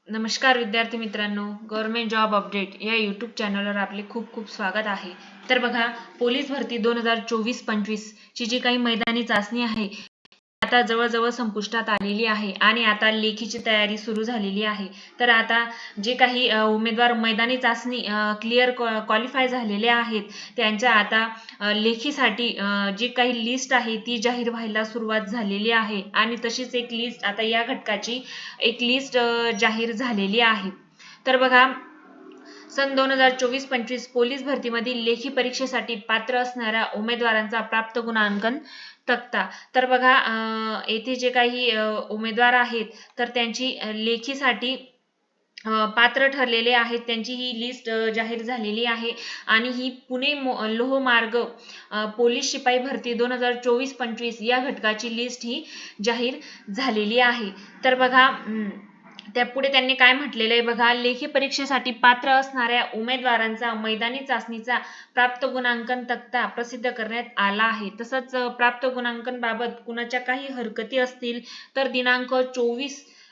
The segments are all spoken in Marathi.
नमस्कार विद्यार्थी मित्रांनो, गव्हर्नमेंट जॉब अपडेट या यूट्यूब चॅनलवर आपले खूप खूप स्वागत आहे। तर बघा, पोलीस भरती 2024-25 ची जी काही मैदानी चाचणी आहे आता जवळजवळ संपुष्टात आलेली आहे आणि आता लेखीची तयारी सुरू झालेली आहे। तर आता जे काही उमेदवार मैदानी चाचणी क्लिअर क्वालिफाय झालेले आहेत त्यांच्या आता लेखीसाठी जी काही लिस्ट आहे ती जाहीर व्हायला सुरुवात झालेली आहे आणि तशीच एक लिस्ट आता या घटकाची एक लिस्ट जाहीर झालेली आहे। तर बघा, सन 2024-25 पोलीस भरतीमधील लेखी परीक्षेसाठी पात्र असणाऱ्या उमेदवारांचा प्राप्त गुणांकन तक्ता। तर बघा, येथे जे काही उमेदवार आहेत तर त्यांची लेखीसाठी पात्र ठरलेले आहेत त्यांची ही लिस्ट जाहीर झालेली आहे आणि ही पुणे लोहमार्ग पोलीस शिपाई भरती 2024-25 या घटकाची लिस्ट ही जाहीर झालेली आहे। तर बघा, त्यापुढे त्यांनी काय म्हटलेलं आहे बघा, लेखी परीक्षेसाठी पात्र असणाऱ्या उमेदवारांचा मैदानी चाचणीचा प्राप्त गुणांकन तक्ता प्रसिद्ध करण्यात आला आहे। तसंच प्राप्त गुणांकन बाबत कुणाच्या काही हरकती असतील तर दिनांक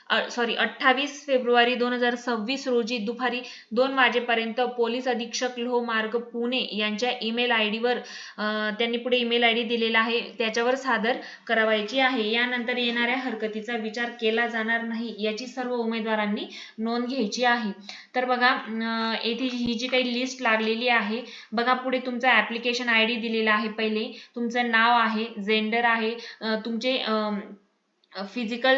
28 फेब्रुवारी 2026 रोजी दुपारी 2 वाजेपर्यंत पोलीस अधीक्षक लोहमार्ग पुणे यांच्या ईमेल आयडी वर त्यांनी पुढे ईमेल आयडी दिलेला आहे त्याच्यावर सादर करावायची आहे। यानंतर येणाऱ्या हरकतीचा विचार केला जाणार नाही याची सर्व उमेदवारांनी नोंद घ्यायची आहे। तर बघा, येथे ही जी काही लिस्ट लागलेली आहे बघा, पुढे तुमचा ऍप्लिकेशन आयडी दिलेला आहे, पहिले तुमचं नाव आहे, जेंडर आहे, तुमचे फिजिकल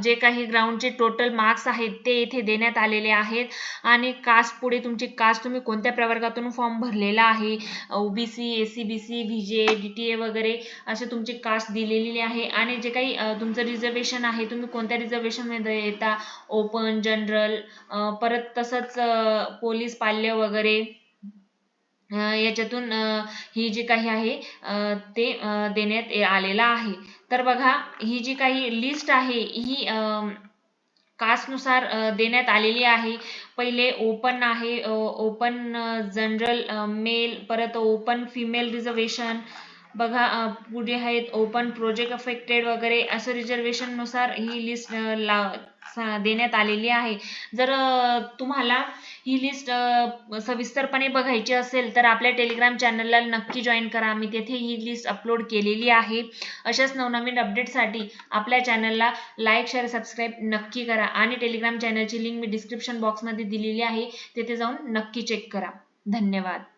जे काही ग्राउंडचे टोटल मार्क्स आहेत ते इथे देण्यात आलेले आहेत आणि कास्ट, पुढे तुमची कास्ट, तुम्ही कोणत्या प्रवर्गातून फॉर्म भरलेला आहे, ओबीसी, एससीबीसी, व्हीजे, डीटीए वगैरे असे तुमची कास्ट दिलेली आहे आणि जे काही तुमचं रिझर्वेशन आहे तुम्ही कोणत्या रिझर्वेशन मध्ये येता, ओपन, जनरल, परत तसंच पोलीस पाल्य वगैरे याच्यातून ही जी काही आहे ते देण्यात आलेला आहे। तर बघा, ही जी काही लिस्ट आहे ही कास्टनुसार देण्यात आलेली आहे। पहिले ओपन आहे, ओपन जनरल मेल, परत ओपन फिमेल रिझर्वेशन बघा, पुढे आहेत ओपन प्रोजेक्ट अफेक्टेड वगैरे असं रिझर्वेशन नुसार ही लिस्ट देण्यात आलेली आहे। जर तुम्हाला ही लिस्ट सविस्तरपणे बघायची असेल तर आपल्या टेलिग्राम चॅनलला नक्की जॉईन करा, मी तेथे ही लिस्ट अपलोड केलेली आहे। अशाच नवनवीन अपडेटसाठी आपल्या चॅनलला लाईक, शेअर, सबस्क्राईब नक्की करा आणि टेलिग्राम चॅनलची लिंक मी डिस्क्रिप्शन बॉक्समध्ये दिलेली आहे, तेथे जाऊन नक्की चेक करा। धन्यवाद।